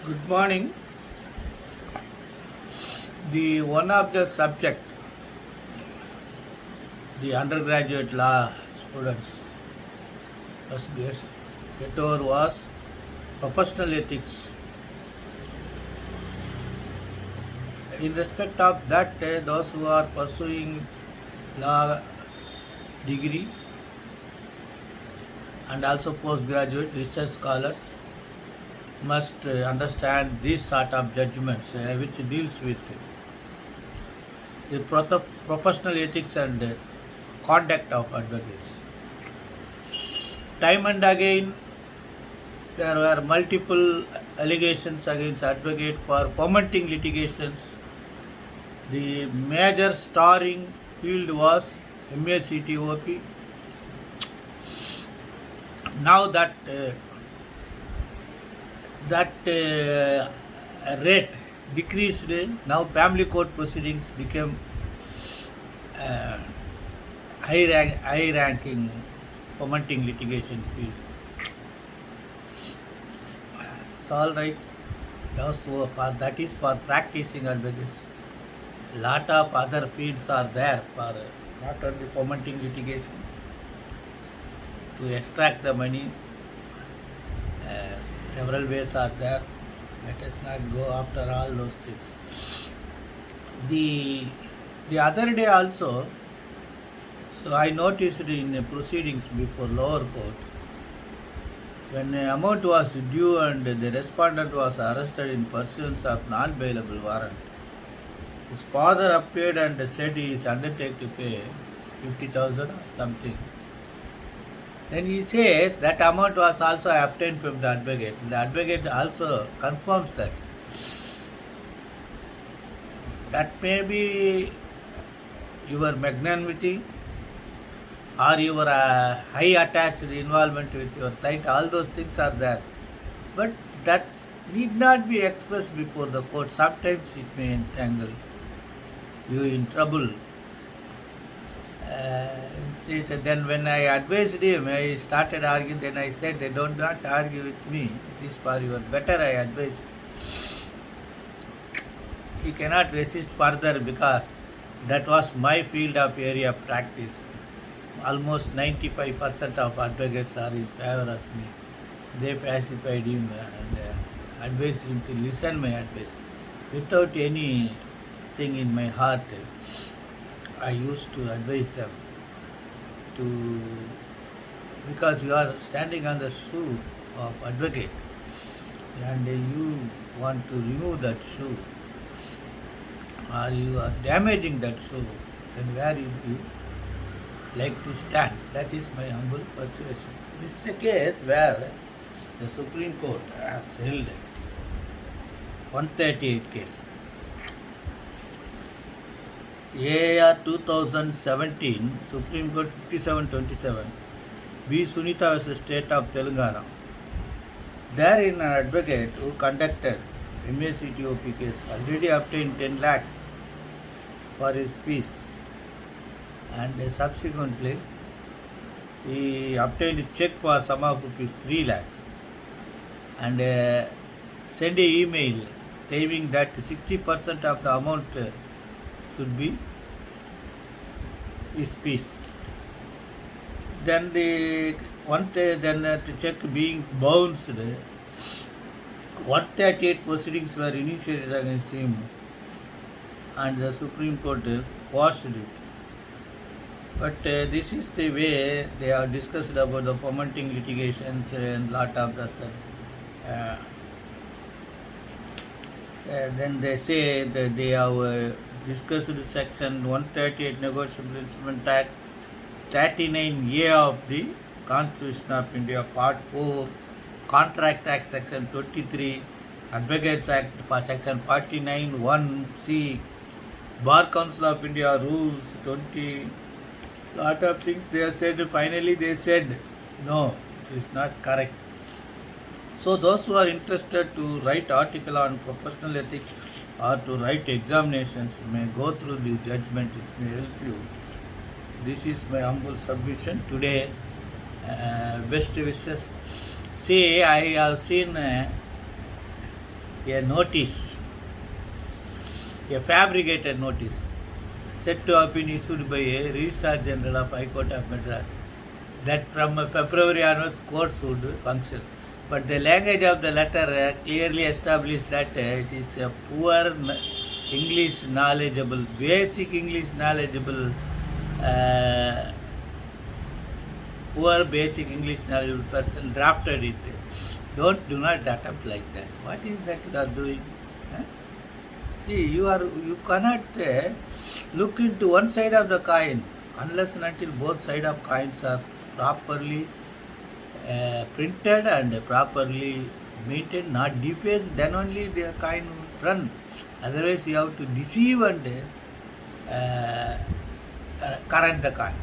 Good morning. The one of the subject, the undergraduate law students must get over was professional ethics. In respect of that, those who are pursuing law degree and also postgraduate research scholars must understand these sort of judgments which deals with the professional ethics and conduct of advocates. Time and again, there were multiple allegations against advocate for fomenting litigations. The major starring field was MACTOP. Now that rate decreased. Now family court proceedings became uh, high ranking fomenting litigation field. It's all right. That is for practicing advocates. Lot of other fields are there for not only fomenting litigation to extract the money. Several ways are there. Let us not go after all those things. The the other day also, so I noticed in the proceedings before lower court, when the amount was due and the respondent was arrested in pursuance of non-bailable warrant, his father appeared and said he is undertaken to pay 50,000 or something. Then he says that amount was also obtained from the advocate. The advocate also confirms that. That may be your magnanimity or your high attached involvement with your client. All those things are there. But that need not be expressed before the court. Sometimes it may entangle you in trouble. Then when I advised him, I started arguing. Then I said, don't not argue with me. It is for your better, I advise. He cannot resist further because that was my field of area of practice. Almost 95% of advocates are in favor of me. They pacified him and advised him to listen my advice. Without anything in my heart, I used to advise them to, because you are standing on the shoe of advocate and you want to remove that shoe or you are damaging that shoe, then where you like to stand? That is my humble persuasion. This is a case where the Supreme Court has held 138 case. AR 2017, Supreme Court 5727, B. Sunita vs. State of Telangana. Therein, an advocate who conducted MACTOP case already obtained 10 lakhs for his fees, and subsequently he obtained a check for sum of rupees 3 lakhs and sent an email claiming that 60% of the amount should be his fees. Then the check being bounced, 138 proceedings were initiated against him, and the Supreme Court quashed it. But this is the way they have discussed about the fomenting litigations and lot of the stuff. Then they say that they have discussed section 138 Negotiable Instrument Act 39A of the Constitution of India, Part 4, Contract Act section 23, Advocates Act for section 49 1C, Bar Council of India rules 20, lot of things they have said. Finally they said no, it is not correct. So those who are interested to write article on professional ethics or to write examinations may go through the judgment. It may help you. This is my humble submission today. Best wishes. See, I have seen a notice, a fabricated notice, said to have been issued by a Registrar General of High Court of Madras, that from February onwards courts would function. But the language of the letter clearly established that it is a poor English knowledgeable, basic English knowledgeable, uh, poor basic English knowledgeable person drafted it. Do not attempt like that. What is that you are doing? Huh? See, you cannot look into one side of the coin unless and until both sides of coins are properly printed and properly maintained, not defaced. Then only the coin will run. Otherwise, you have to deceive and correct the coin.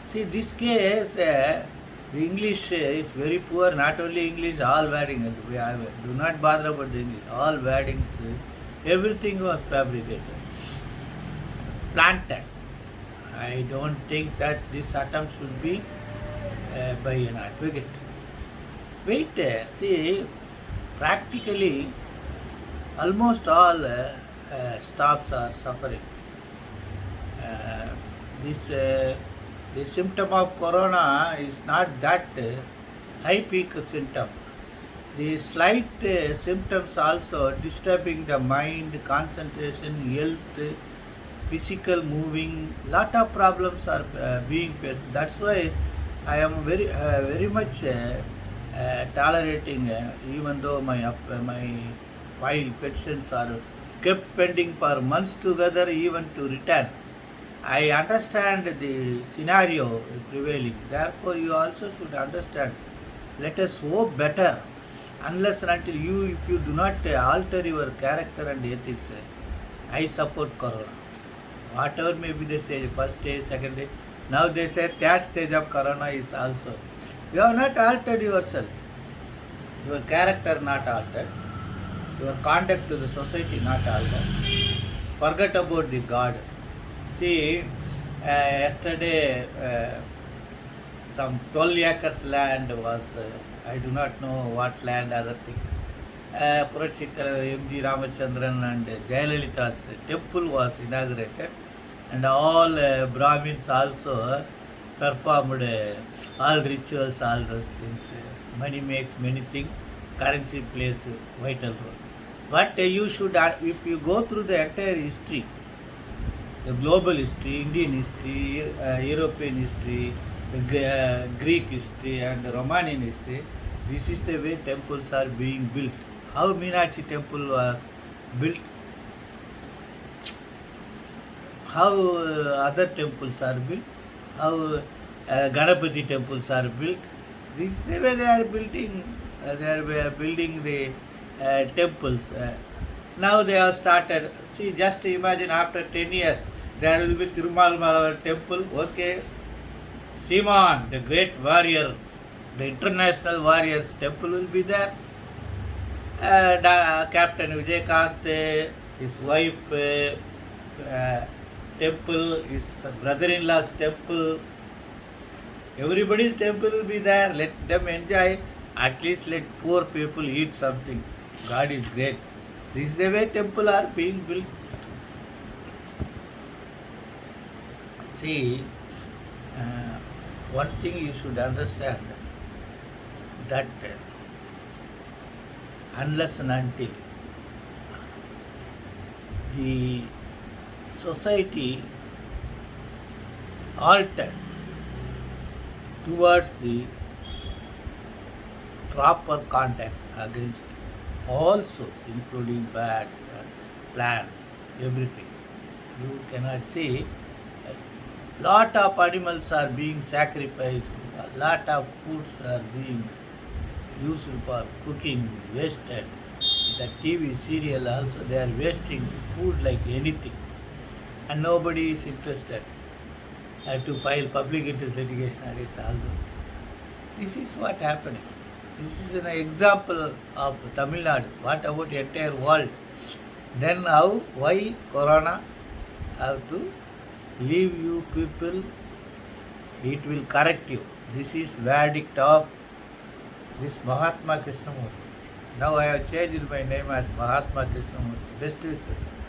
See, this case, the English is very poor. Not only English, all wording. Do not bother about the English. All wordings, everything was fabricated, planted. I don't think that this attempt should be by an advocate. Wait, see, practically almost all staffs are suffering. The symptom of corona is not that high peak symptom. The slight symptoms also disturbing the mind, concentration, health, physical moving. Lot of problems are being faced. That's why I am very much tolerating, even though my file petitions are kept pending for months together, even to return. I understand the scenario prevailing. Therefore, you also should understand. Let us hope better. Unless and until if you do not alter your character and ethics, I support corona. Whatever may be the stage, first stage, second stage. Now they say third stage of corona is also. You have not altered yourself. Your character not altered. Your conduct to the society not altered. Forget about the God. See, yesterday some 12 acres land was, I do not know what land, other things. Purachitra M.G. Ramachandran and Jayalalitha's temple was inaugurated, and all Brahmins also performed all rituals, all those things. Money makes many things, currency plays a vital role. But you should, if you go through the entire history, the global history, Indian history, European history, the Greek history and the Romanian history, this is the way temples are being built. How Meenakshi temple was built, how other temples are built, how Ganapati temples are built. This is the way they are building. They are building the temples. Now they have started. See, just imagine after 10 years, there will be Tirumal temple. Okay, Simon, the great warrior, the international warrior's temple will be there. Captain Vijaykanth, his wife temple, his brother-in-law's temple, everybody's temple will be there. Let them enjoy. At least let poor people eat something. God is great. This is the way temple are being built. See, one thing you should understand, that unless and until the society altered towards the proper contact against all sources, including bats and plants, everything. You cannot see. A lot of animals are being sacrificed, a lot of foods are being used for cooking, wasted. The TV serial also, they are wasting food like anything. And nobody is interested to file public interest litigation against all those things. This is what happening. This is an example of Tamil Nadu. What about the entire world? Then how, why corona have to leave you people? It will correct you. This is verdict of this Mahatma Krishnamurti. Now I have changed my name as Mahatma Krishnamurti. Best wishes.